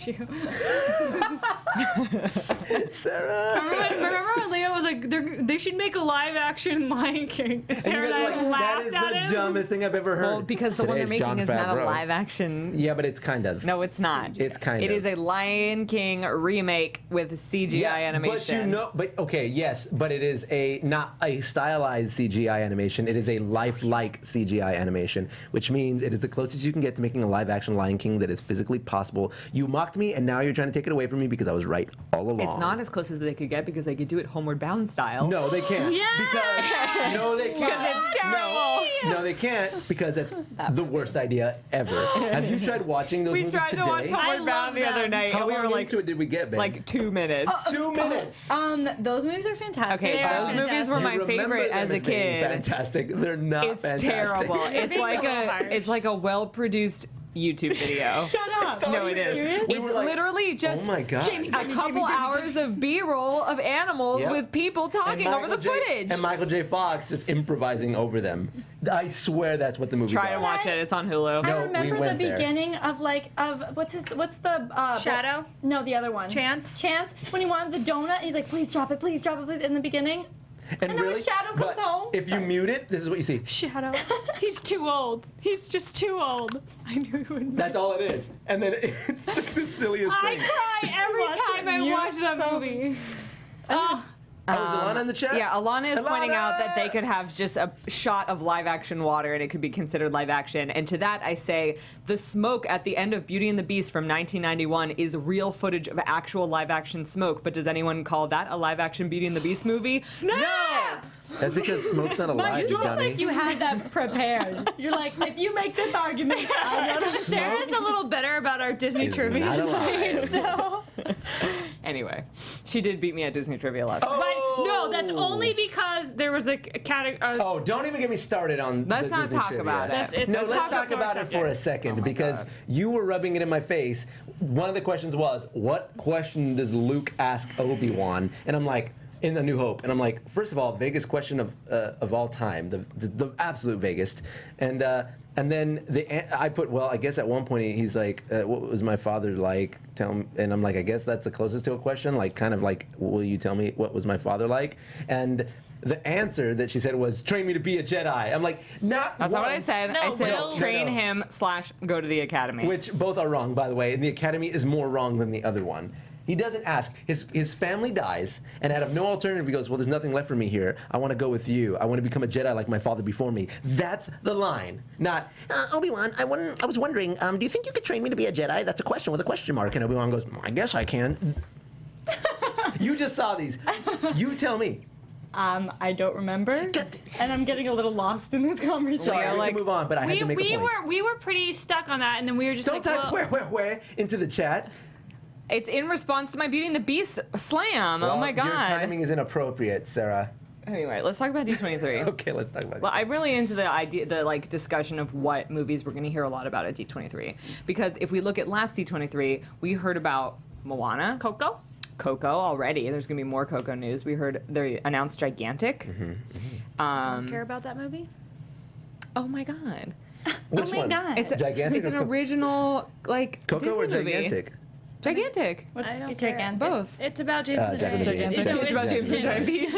Sarah. Remember when Leo was like, they should make a live action Lion King? And And you Sarah guys and are I like, that laughed is at the him. dumbest thing I've ever heard. Well, because the one they're Today's making Jon is not a Favreau. live-action. Yeah, but it's kind of. No, it's not. It's kind It of. is a Lion King remake with CGI animation. But okay, yes, but it is not a stylized CGI animation. It is a lifelike CGI animation, which means it is the closest you can get to making a live-action Lion King that is physically possible sequel. You mocked me, and now you're trying to take it away from me because I was right all along. It's not as close as they could get because they could do it Homeward Bound style. No, they can't. Yeah! Because no, they can't. Because it's terrible. No, they can't because that's the worst idea ever. Have you tried watching those We movies tried today? to watch I Homeward love Bound the other them. night, How and we long were like into it did we get, Ben? like 2 minutes. 2 minutes. Those movies are fantastic. Okay, They are those movies were You my remember favorite them as a being kid. Fantastic. They're not It's fantastic. terrible. It's like a well-produced YouTube video. Shut up. No, it is. Serious? It's were like, literally just oh my God. a couple hours of B-roll of animals Yep. with people talking over the footage. And Michael J. Fox just improvising over them. I swear that's what the movie Try to watch it. It's on Hulu. No, I we remember the went there. beginning of what's the Shadow? No, the other one. Chance? Chance, when he wanted the donut, he's like, please drop it, please, in the beginning. And then when Shadow comes but home. If you mute it, this is what you see. Shadow. He's too old. He's just too old. I knew he wouldn't. That's all it is. And then it's like the silliest I thing. cry every time I watch that movie. Oh, Was Alana in the chat? Yeah, Alana is pointing out that they Alana! could have just a shot of live action water and it could be considered live action. And to that I say, the smoke at the end of Beauty and the Beast from 1991 is real footage of actual live action smoke. But does anyone call that a live action Beauty and the Beast movie? No! That's because Smoke's not alive, You look dummy. like you had that prepared. You're like, if you make this argument, I know. Sarah's a little bitter about our Disney Is trivia not tonight, alive. so. Anyway, she did beat me at Disney Trivia last night. But no, that's only because there was a category. Oh, don't even get me started on Let's the not Disney talk trivia. about it. No, Let's let's talk talk about about it our for a second Oh my because God. you were rubbing it in my face. One of the questions was, what question does Luke ask Obi-Wan? And I'm like, in A New Hope. And I'm like, first of all, vaguest question of all time, the absolute vaguest. And then I put, well, I guess at one point he's like, what was my father like? Tell me. And I'm like, I guess that's the closest to a question. Like, kind of like, will you tell me what was my father like? And the answer that she said was, train me to be a Jedi. I'm like, not That's not what I once. said. No, I said Will. train No. him / go to the academy. Which both are wrong, by the way, and the Academy is more wrong than the other one. He doesn't ask. His family dies, and out of no alternative, he goes, well, there's nothing left for me here. I want to go with you. I want to become a Jedi like my father before me. That's the line. Not, Obi-Wan, I was wondering, do you think you could train me to be a Jedi? That's a question with a question mark. And Obi-Wan goes, I guess I can. You just saw these. You tell me. I don't remember, and I'm getting a little lost in this conversation. Sorry, we can move on, but I had to make a point. We were pretty stuck on that, and then we were just Don't like, type where into the chat. It's in response to my Beauty and the Beast slam. Well, Oh my God. Your timing is inappropriate, Sarah. Anyway, let's talk about D23. Okay, let's talk about it. Well, I'm really into the idea, the like discussion of what movies we're going to hear a lot about at D23. Because if we look at last D23, we heard about Moana, Coco? Coco already. There's going to be more Coco news. We heard they announced Gigantic. Don't care about that movie? Oh my God. Which oh my one? God. It's Gigantic It's an or Coco? original like Coco Disney or movie. Gigantic? Gigantic. What's I don't care. gigantic? Both. It's about James and the Jack and the Giant. Beanstalk. It's about James and the Giant Beast.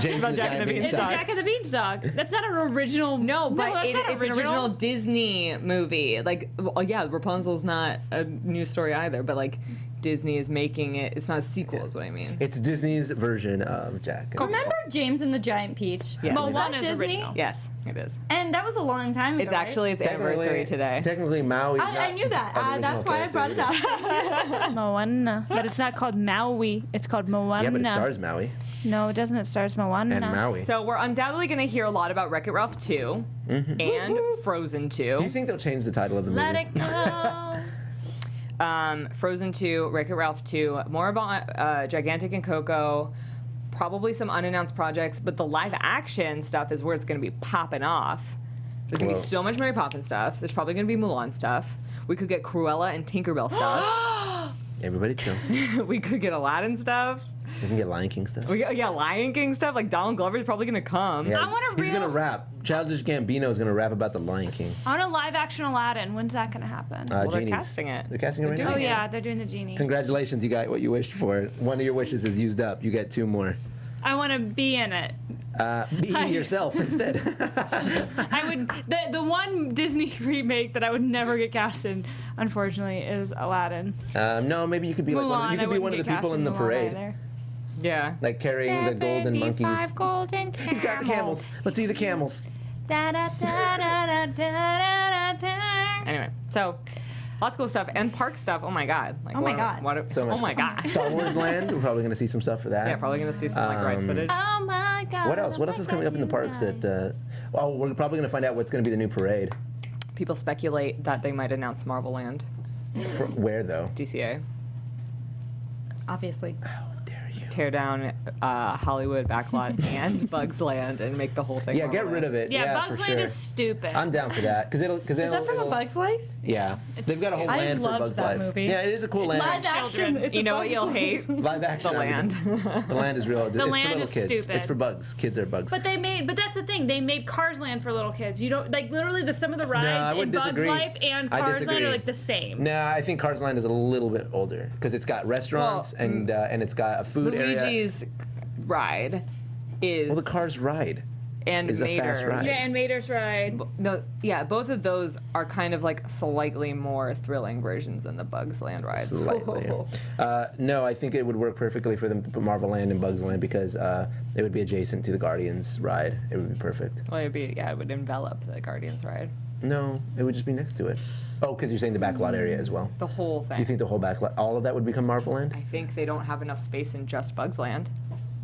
James about the Jack and the Giant It's Beanstalk. Jack and the Beanstalk. That's not an original. No, but that's not it's an original Disney movie. Like, well, yeah, Rapunzel's not a new story either, but like Disney is making it. It's not a sequel, is what I mean. It's Disney's version of Jack. Remember James and the Giant Peach? Yes. Moana is Disney? original. Yes, it is. And that was a long time ago. It's actually its anniversary today. Technically, Maui. I knew that. That's why I brought it up. Moana. But it's not called Maui. It's called Moana. Yeah, but it stars Maui No, it doesn't. It stars Moana. and Maui. So we're undoubtedly going to hear a lot about Wreck-It Ralph 2 and Frozen 2. Do you think they'll change the title of the movie? Let it go. Frozen 2, Wreck-It Ralph 2, more about Gigantic and Coco, probably some unannounced projects, but the live action stuff is where it's going to be popping off. There's going to be Whoa. so much Mary Poppins stuff. There's probably going to be Mulan stuff. We could get Cruella and Tinkerbell stuff. Everybody chill. We could get Aladdin stuff. We can get Lion King stuff. Yeah, Lion King stuff. Like Donald Glover's probably going to come. Yeah, I want a he's real- gonna rap. Childish Gambino is gonna rap about the Lion King. I want a live action Aladdin. When's that going to happen? They're Genies. casting it. They're casting it right They're now. Oh, doing yeah. They're doing the genie. Congratulations, you got what you wished for. One of your wishes is used up. You get 2 more. I want to be in it. Be yourself instead. I would. The one Disney remake that I would never get cast in, unfortunately, is Aladdin. No, maybe you could be like Mulan, you I could be wouldn't one of the get cast people in the Mulan parade, either. Yeah. like carrying the golden monkeys. 75 golden camels. He's got the camels. Let's see the camels. Da, da, da, da, da, da, da, da. Anyway, so Lots of cool stuff and park stuff. Oh my god! Like, Oh my God. So much oh my fun. god! Star Wars Land. We're probably going to see some stuff for that. Yeah, probably gonna see some like ride footage. Oh my God. What else? What else is coming up in the parks that? Oh, we're probably going to find out what's going to be the new parade. People speculate that they might announce Marvel Land, For, where though? DCA. Obviously. How dare you? Tear down Hollywood backlot and Bugs Land and make the whole thing. Yeah, get Marvel rid Land. of it. Yeah, for Bugs sure. Land is stupid. I'm down for that because Is that from A Bug's Life? Yeah, they've got a whole I land for loved Bugs that Life. movie. Yeah, it is a cool land. Live action. Children. It's You a know what Bug's you'll Life. hate? Live action. The land. The land is real. It's land for little is kids. stupid. It's for bugs. Kids are bugs. But that's the thing. They made Cars Land for little kids. You don't like literally some of the I rides in would Bugs disagree. Life and I Cars Land disagree. are like the same. No, I think Cars Land is a little bit older because it's got restaurants Well, and it's got a food area. Luigi's ride is Well, the Cars ride and is a fast Mater's. ride. Yeah, and Mater's ride. No, yeah, both of those are kind of like slightly more thrilling versions than the Bugs Land rides. Slightly. No, I think it would work perfectly for them to put Marvel Land and Bugs Land because it would be adjacent to the Guardians ride. It would be perfect. Well, it would envelop the Guardians ride. No, it would just be next to it. Oh, because you're saying the backlot area as well. The whole thing. You think the whole backlot, all of that would become Marvel Land? I think they don't have enough space in just Bugs Land.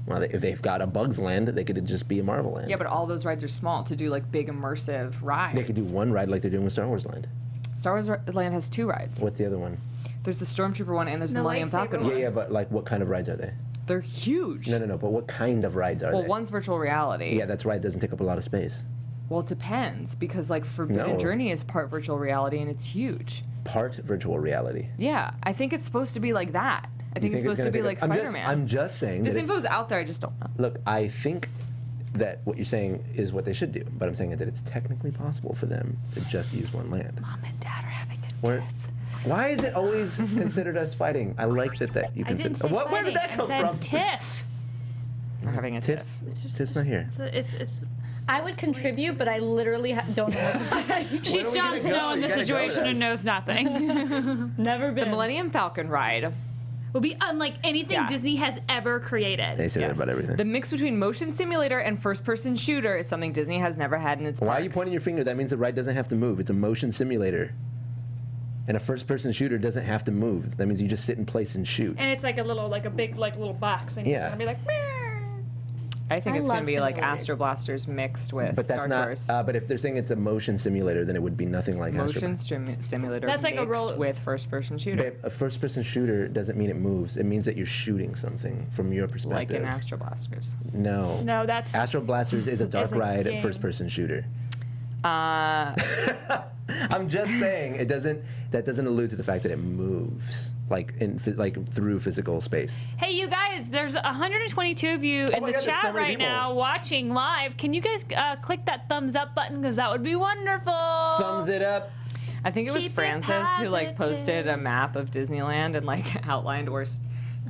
Well, if they've got a Bugs Land, they could just be a Marvel Land. Yeah, but all those rides are small to do like big immersive rides. They could do one ride like they're doing with Star Wars Land. Star Wars Land has two rides. What's the other one? There's the Stormtrooper one and there's the The Millennium lightsaber Falcon one. one. Yeah, but like what kind of rides are they? They're huge. No, but what kind of rides are Well, they? one's virtual reality. Yeah, that's right. It doesn't take up a lot of space. Well, it depends because like Forbidden No. Journey is part virtual reality and it's huge. Part virtual reality. Yeah, I think it's supposed to be like that. I think it's supposed to be like Spider-Man. I'm just saying. This that it's- info's out there. I just don't know. Look, I think that what you're saying is what they should do, but I'm saying that it's technically possible for them to just use one land. Mom and Dad are having a Where- Why is it always considered us fighting? I like that you I consider. didn't say Where did that fighting. come I said from? Tiff. We're having a Tiff's. tiff. Tiff's not here. It's I would contribute, but I literally don't know what to say. She's are we Jon gonna Snow go? in You this gotta go with situation and us. knows nothing. Never been. The Millennium Falcon ride. Will be unlike anything Yeah. Disney has ever created. They say that Yes. about everything. The mix between motion simulator and first-person shooter is something Disney has never had in its parks. Why are you pointing your finger? That means the ride doesn't have to move. It's a motion simulator. And a first-person shooter doesn't have to move. That means you just sit in place and shoot. And it's like a big little box, and it's Yeah. gonna be like. "Meow." I think I it's going to love be like simulators. Astro Blasters mixed with But that's Star not. Tours. But if they're saying it's a motion simulator, then it would be nothing like Motion Astro. simulator That's like a mixed roll- with first-person shooter, Babe, a first-person shooter doesn't mean it moves. It means that you're shooting something from your like perspective. in Astro Blasters. No. No, that's. Astro Blasters is a dark Is a ride game. first-person shooter. Uh, I'm just saying it doesn't. That doesn't allude to the fact that it moves like through physical space. Hey, you guys, there's 122 of you in my the God, there's chat so many right people. now watching live. Can you guys click that thumbs up button? Because that would be wonderful. Thumbs it up. I think it was Keep it Francis who like posted a positive. map of Disneyland and like outlined where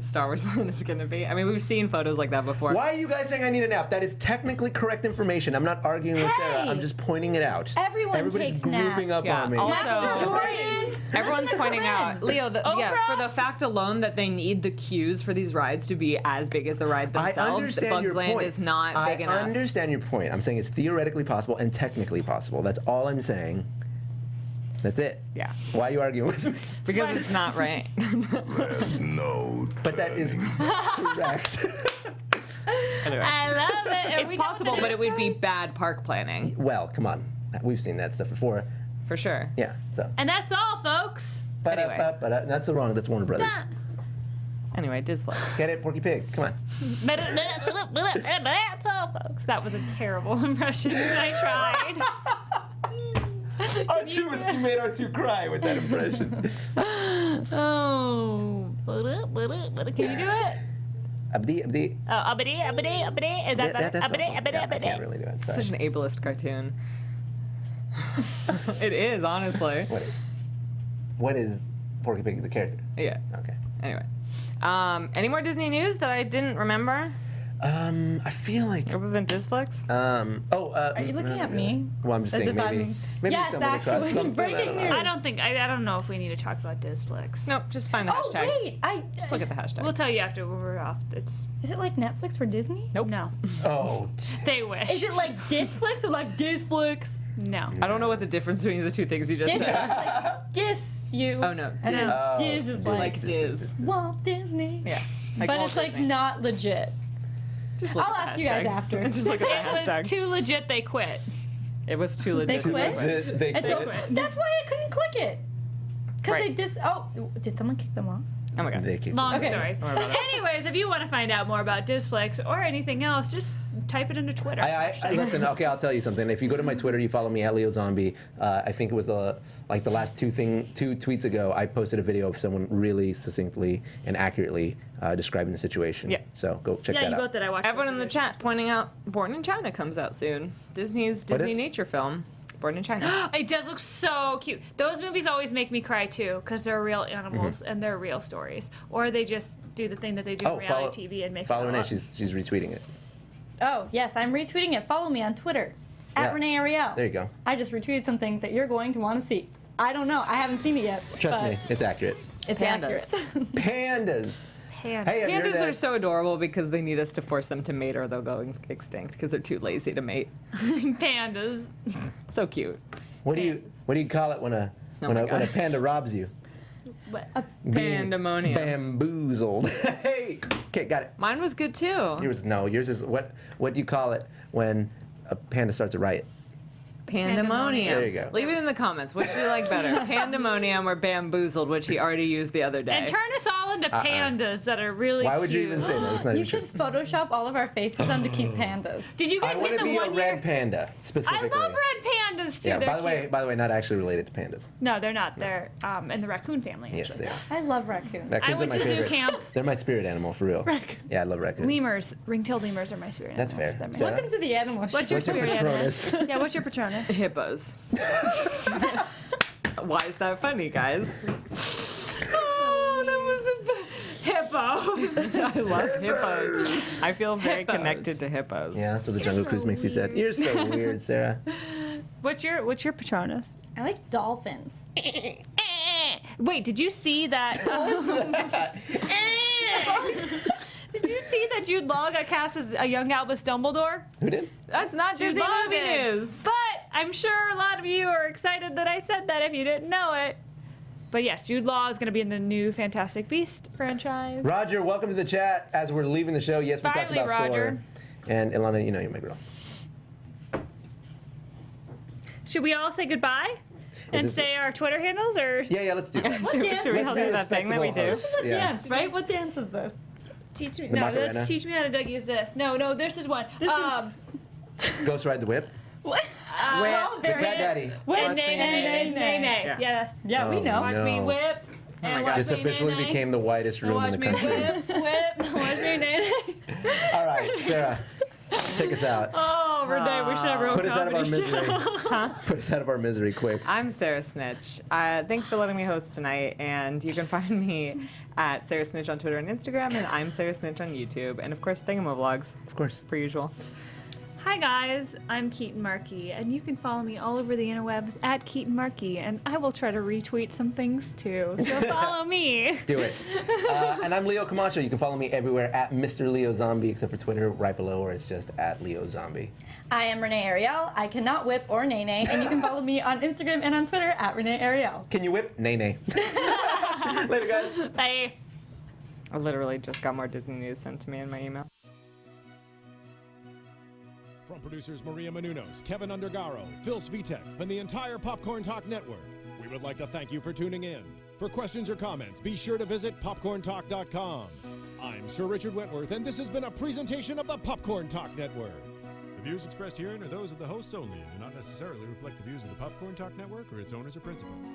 Star Wars Land is going to be. I mean, we've seen photos like that before. Why are you guys saying I need a nap? That is technically correct information. I'm not arguing with Sarah. Hey! I'm just pointing it out. Everyone Everybody's takes grouping naps. up Yeah, on me. also- Master Jordan. Everyone's pointing out, Leo, Oprah? for the fact alone that they need the queues for these rides to be as big as the ride I themselves, understand Bugs your Land point. is not big enough. I understand your point. I'm saying it's theoretically possible and technically possible. That's all I'm saying. That's it. Yeah. Why are you arguing with me? Because it's not right. No. But that is correct. Anyway. I love it. Are It's we done possible, with but it this? would be bad park planning, Well, come on. We've seen that stuff before. for sure. Yeah. So. And that's all, folks. Anyway. That's wrong. That's Warner Brothers. Anyway, Disflex. Get it, Porky Pig? Come on. That's all, folks. That was a terrible impression. I tried. R2 you made R2 cry with that impression. Oh. Can you do it? Abdi. Oh, abadi. Is that That's abadi? all. Yeah, I can't really do it. Sorry. Such an ableist cartoon. It is, honestly. What is Porky Pig the character? Yeah. Okay. Anyway. Any more Disney news that I didn't remember? I feel like. Other than Disflex? Are you looking at me? Well, I'm just As saying if maybe. I'm- Maybe Yes, someone across actually, something. breaking news. I don't know if we need to talk about Disflex. Nope, just find the Oh hashtag. wait, Just look at the hashtag. We'll tell you after we're off. Is it like Netflix for Disney? Nope. No. Oh, They wish. Is it like Disflix or like Disflix? No. I don't know what the difference between the two things you just Dis, said. like dis you. Oh, no, And then Diz. Diz is Oh, like Like Diz. Walt Disney. Yeah. But Walt it's like Disney. not legit. Just look I'll at the ask you guys hashtag. after. Just look at the It was hashtag. too legit. They quit. It was too legit. They quit? legit. They It's quit. that's why I couldn't click it. Because Right. they did someone kick them off? Oh my god. They keep. Long Okay. story. worry about it. Anyways, if you want to find out more about Disflex or anything else, just type it into Twitter. I listen. Okay, I'll tell you something. If you go to my Twitter, you follow me at Leo Zombie. I think it was the last two tweets ago. I posted a video of someone really succinctly and accurately describing the situation. Yeah. So go check yeah, that you out. both did. I watched Everyone both in the of chat pointing out Born in China comes out soon. Disney's What Disney is? nature film. Born in China. it. It does look so cute. Those movies always make me cry too because they're real animals Mm-hmm. and they're real stories. Or they just do the thing that they do in reality TV and make follow it Renee. up. She's retweeting it. Oh, yes, I'm retweeting it. Follow me on Twitter. At Yeah. Renee Ariel. There you go. I just retweeted something that you're going to want to see. I don't know. I haven't seen it yet. Trust but me, it's accurate. It's Pandas. accurate. Pandas. Panda. Hey, have you heard Pandas that? are so adorable because they need us to force them to mate or they'll go extinct because they're too lazy to mate. Pandas. So cute. What do you call it when a Oh when my a when a God. panda robs you? What? Being Pandemonium. Bamboozled. Hey, okay, got it. Mine was good too. Yours is what do you call it when a panda starts a riot? Pandemonium. There you go. Leave it in the comments. Which do you like better? Pandemonium or bamboozled, which he already used the other day. And turn us all into pandas that are really Why would you cute. even say that? It's not You even should true. Photoshop all of our faces onto cute pandas. Did you I guys want get to the be a one year? red panda I specifically. love red pandas too. Yeah. They're By the way, not actually related to pandas. No, they're not. They're in the raccoon family. Yes, actually. they are. I love raccoons. Raccoons I are went my to zoo favorite. camp. They're my spirit animal for real. Yeah, I love raccoons. Lemurs, ring-tailed lemurs are my spirit That's animals. fair. They're my- Sarah? Welcome to the animal show. What's your What's your spirit animal? Patronus? Yeah, what's your Patronus? Hippos. Why is that funny, guys? Oh, that was a hippos. I love hippos. I feel very Hippos. connected to hippos. Yeah, that's what the Jungle Cruise makes you sad. You're so weird, Sarah. What's your Patronus? I like dolphins. Wait, did you see that? Did you see that Jude Law got cast as a young Albus Dumbledore? Who did? That's not Jude Disney Law movie did. news. But I'm sure a lot of you are excited that I said that if you didn't know it. But yes, Jude Law is going to be in the new Fantastic Beast franchise. Roger, welcome to the chat. As we're leaving the show, yes, we talked Finally, about Roger. Thor. And Ilana, you know you're my girl. Should we all say goodbye and this- say our Twitter handles, or Yeah, let's do that. Should we dance all is do this? that thing that we do? Respectable hosts. Yeah. Dance, right? What dance is this? teach me? The No, Macarena? let's teach me how to use this. No, this is one. Ghost Ride the Whip. What? Whip. We're all The very- Cat Daddy. Whip, Watch nay, me, nay, nay, nay. nay. Yeah. Yeah. Yeah, we Oh, know. Watch no. me whip. my and God. watch This me officially nay, nay. became the whitest room in Watch the me country. whip. Watch me nay. All right, Sarah, take us out. Oh, Renee, we should have a real Put us out of our comedy misery. show. Put us out of our misery quick. I'm Sarah Snitch. Thanks for letting me host tonight, and you can find me at Sarah Snitch on Twitter and Instagram, and I'm Sarah Snitch on YouTube, and of course, Thingamavlogs, Of course. per usual. Hi guys, I'm Keetin Marchi, and you can follow me all over the interwebs at Keetin Marchi, and I will try to retweet some things too. So follow me. Do it. And I'm Leo Camacho. You can follow me everywhere at Mr. Leo Zombie, except for Twitter, right below, where it's just at Leo Zombie. I am Renee Ariel. I cannot whip or nay nay, and you can follow me on Instagram and on Twitter at Renee Ariel. Can you whip? Nay, nay. Later, guys. Bye. I literally just got more Disney news sent to me in my email. From producers Maria Menounos, Kevin Undergaro, Phil Svitek, and the entire Popcorn Talk Network, we would like to thank you for tuning in. For questions or comments, be sure to visit PopcornTalk.com. I'm Sir Richard Wentworth, and this has been a presentation of the Popcorn Talk Network. The views expressed herein are those of the hosts only and do not necessarily reflect the views of the Popcorn Talk Network or its owners or principals.